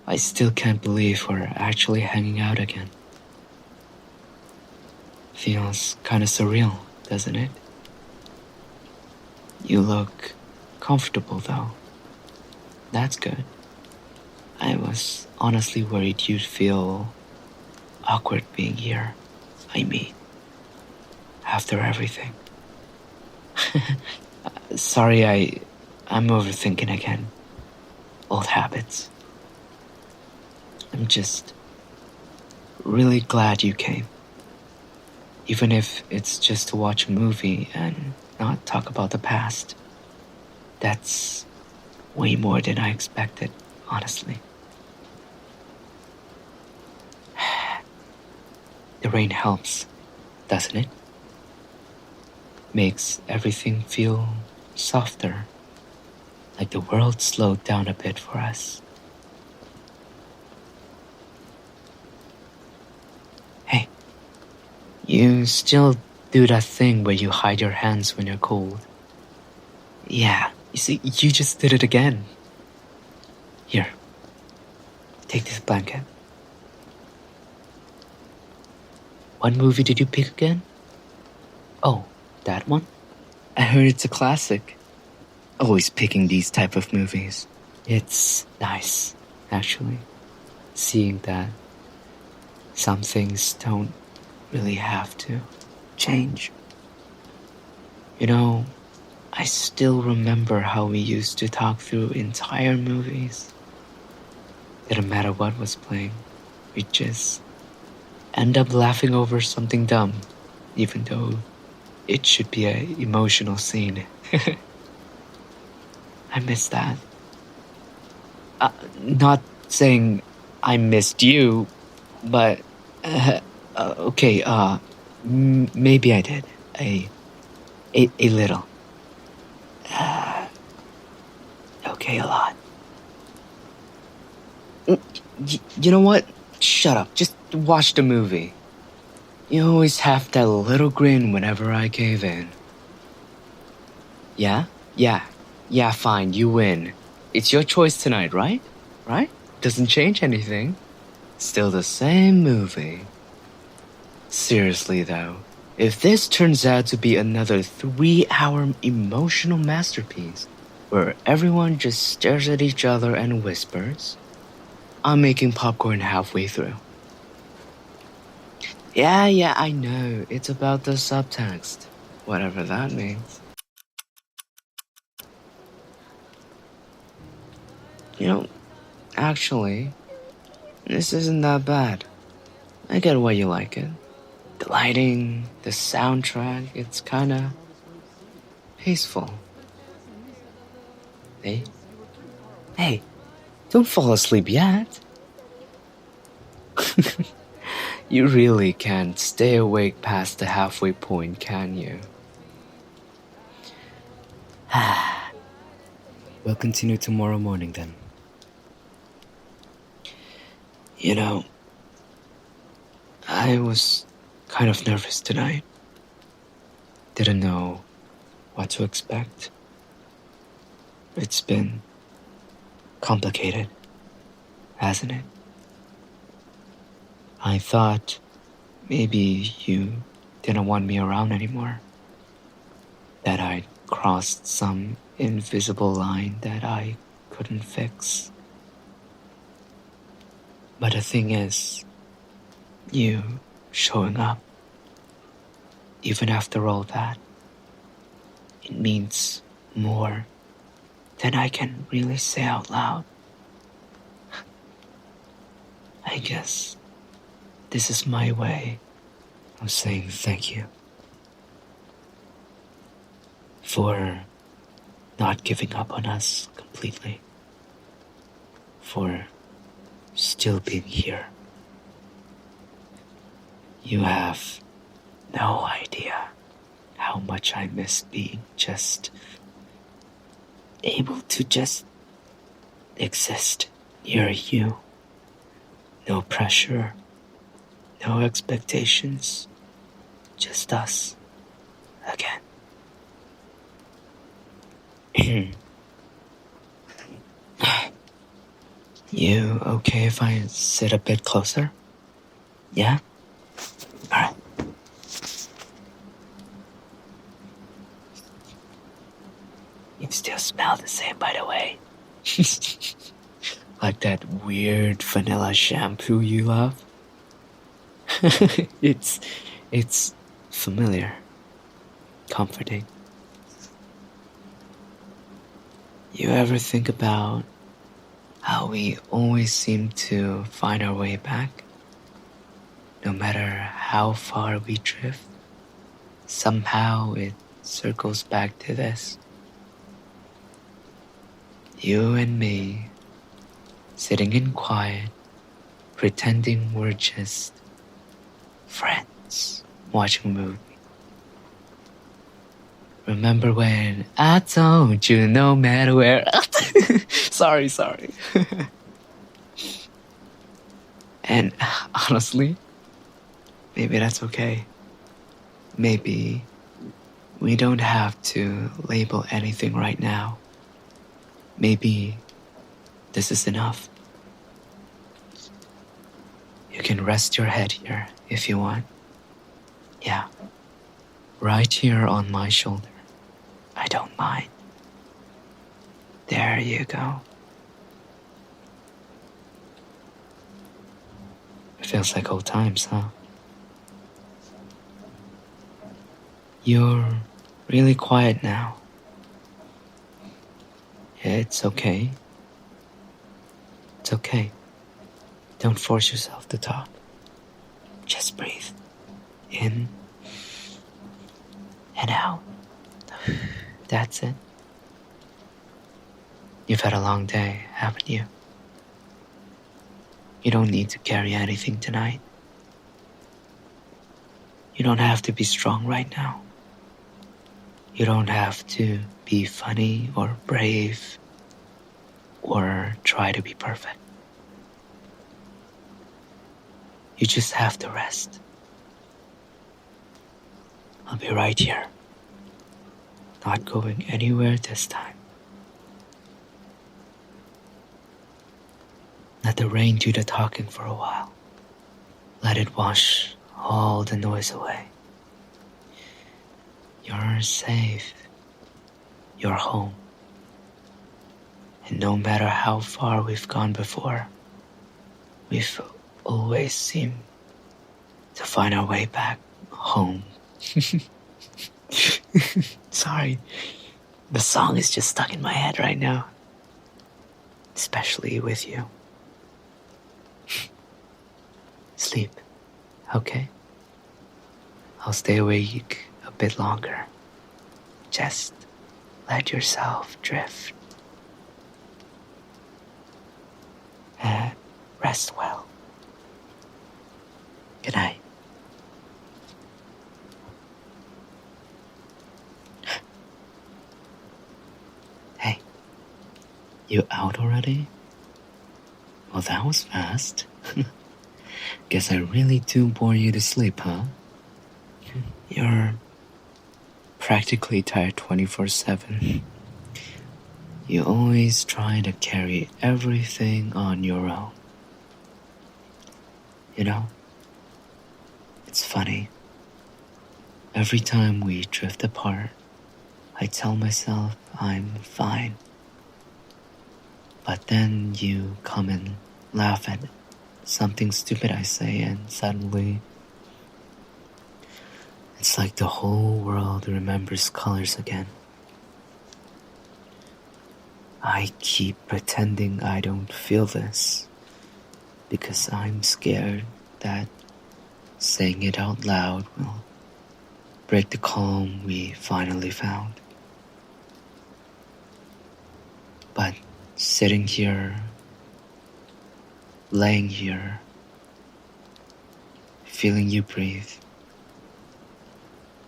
I still can't believe we're actually hanging out again. Feels kinda surreal, doesn't it? You look comfortable though. That's good. I was honestly worried you'd feel awkward being here. I mean, after everything. Sorry, I'm overthinking again. Old habits. I'm just really glad you came. Even if it's just to watch a movie and not talk about the past. That's way more than I expected, honestly. The rain helps, doesn't it? Makes everything feel softer, like the world slowed down a bit for us. Hey, you still do that thing where you hide your hands when you're cold. Yeah, you see, you just did it again. Here, take this blanket. What movie did you pick again? Oh, that one? I heard it's a classic. Always picking these type of movies. It's nice, actually, seeing that some things don't really have to change. You know, I still remember how we used to talk through entire movies. Didn't matter what was playing, we'd just end up laughing over something dumb, even though it should be an emotional scene. I miss that. Not saying I missed you, but okay. Maybe I did a little. Okay, a lot. You know what? Shut up. Just watch the movie. You always have that little grin whenever I cave in. Yeah? Yeah, fine, you win. It's your choice tonight, right? Right? Doesn't change anything. Still the same movie. Seriously, though, if this turns out to be another 3-hour emotional masterpiece where everyone just stares at each other and whispers, I'm making popcorn halfway through. Yeah, I know. It's about the subtext. Whatever that means. You know, actually, this isn't that bad. I get why you like it. The lighting, the soundtrack, it's kinda peaceful. Hey? Hey, don't fall asleep yet. You really can't stay awake past the halfway point, can you? We'll continue tomorrow morning then. You know, I was kind of nervous tonight. Didn't know what to expect. It's been complicated, hasn't it? I thought maybe you didn't want me around anymore. That I'd crossed some invisible line that I couldn't fix. But the thing is, you showing up, even after all that, it means more than I can really say out loud. I guess this is my way of saying thank you for not giving up on us completely, for still being here. You have no idea how much I miss being just able to just exist near you. No pressure, no expectations, just us again. You okay if I sit a bit closer? Yeah? Alright. You still smell the same, by the way. Like that weird vanilla shampoo you love? It's familiar, comforting. You ever think about how we always seem to find our way back? No matter how far we drift, somehow it circles back to this. You and me, sitting in quiet, pretending we're just friends watching a movie. Remember when I told you no matter where? Sorry. And honestly, maybe that's okay. Maybe we don't have to label anything right now. Maybe this is enough. You can rest your head here if you want. Yeah, right here on my shoulder. I don't mind. There you go. It feels like old times, huh? You're really quiet now. It's okay. It's okay. Don't force yourself to talk. Just breathe. In and out. That's it. You've had a long day, haven't you? You don't need to carry anything tonight. You don't have to be strong right now. You don't have to be funny or brave or try to be perfect. You just have to rest. I'll be right here. Not going anywhere this time. Let the rain do the talking for a while. Let it wash all the noise away. You're safe. You're home. And no matter how far we've gone before, we've always seemed to find our way back home. Sorry, the song is just stuck in my head right now. Especially with you. Sleep, okay? I'll stay awake a bit longer. Just let yourself drift. And rest well. Good night. Hey, you out already? Well, that was fast. Guess I really do bore you to sleep, huh? You're practically tired 24/7. You always try to carry everything on your own. You know, it's funny. Every time we drift apart, I tell myself I'm fine. But then you come and laugh at something stupid I say, and suddenly it's like the whole world remembers colors again. I keep pretending I don't feel this because I'm scared that saying it out loud will break the calm we finally found. But sitting here, laying here, feeling you breathe,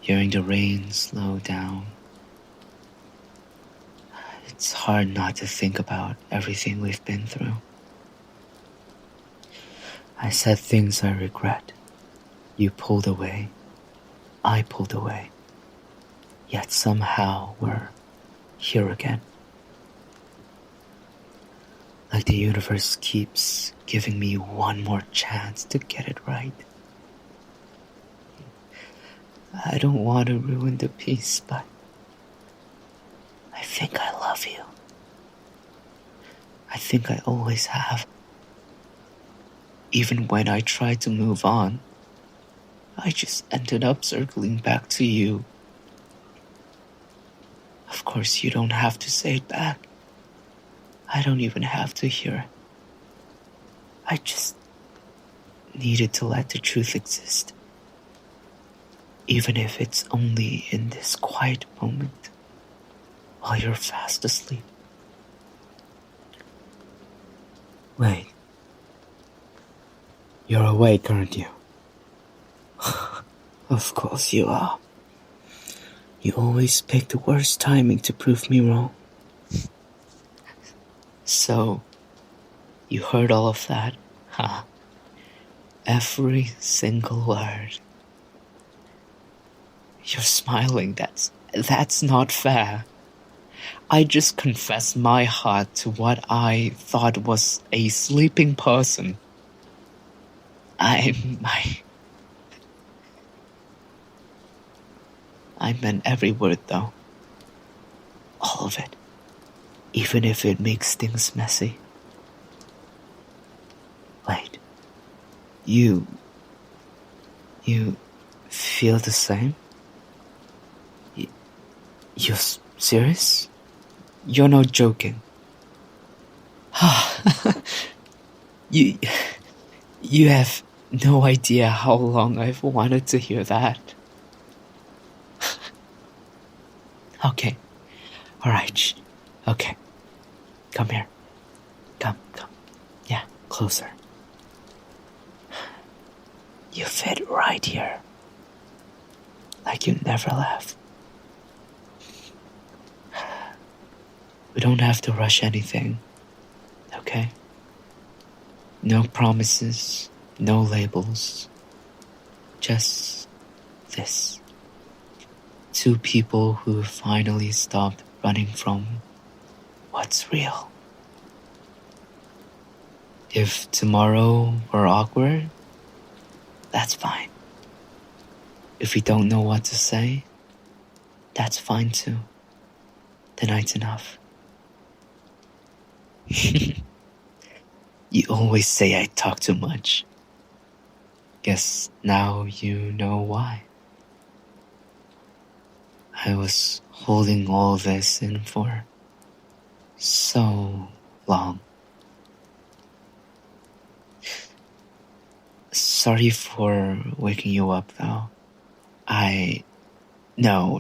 hearing the rain slow down, it's hard not to think about everything we've been through. I said things I regret. You pulled away. I pulled away. Yet somehow we're here again. Like the universe keeps giving me one more chance to get it right. I don't want to ruin the peace, but I think I love you. I think I always have. Even when I tried to move on, I just ended up circling back to you. Of course, you don't have to say it back. I don't even have to hear it. I just needed to let the truth exist. Even if it's only in this quiet moment while you're fast asleep. Wait. You're awake, aren't you? Of course you are. You always pick the worst timing to prove me wrong. So, you heard all of that, huh? Every single word. You're smiling. That's not fair. I just confessed my heart to what I thought was a sleeping person. I meant every word, though. All of it. Even if it makes things messy. Wait. You feel the same? You're serious? You're not joking. You have no idea how long I've wanted to hear that. Okay. Alright. Okay. Come here. Come. Yeah, closer. You fit right here. Like you never left. We don't have to rush anything. Okay? No promises, no labels. Just this. Two people who finally stopped running from what's real. If tomorrow were awkward, that's fine. If we don't know what to say, that's fine too. Tonight's enough. You always say I talk too much. Guess now you know why. I was holding all this in for so long. Sorry for waking you up, though. No,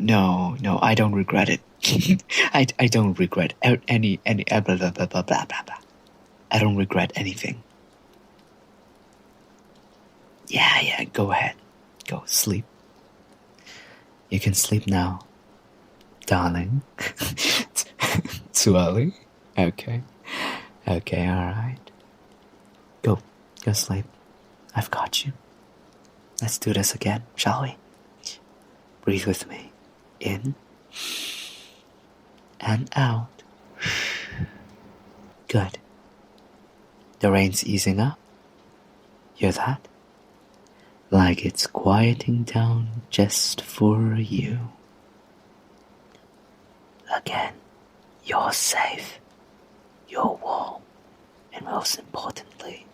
I don't regret it. I don't regret any blah, blah, blah, blah, blah, blah. I don't regret anything. Yeah, go ahead. Go sleep. You can sleep now, darling. Too early? Okay, alright. Go sleep. I've got you. Let's do this again, shall we? Breathe with me. In and out. Good. The rain's easing up. Hear that? Like it's quieting down just for you. Again, you're safe. You're warm. And most importantly,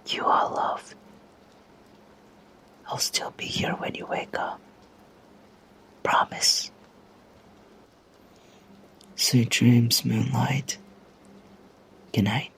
you are loved. I'll still be here when you wake up. Promise. Sweet dreams, moonlight. Good night.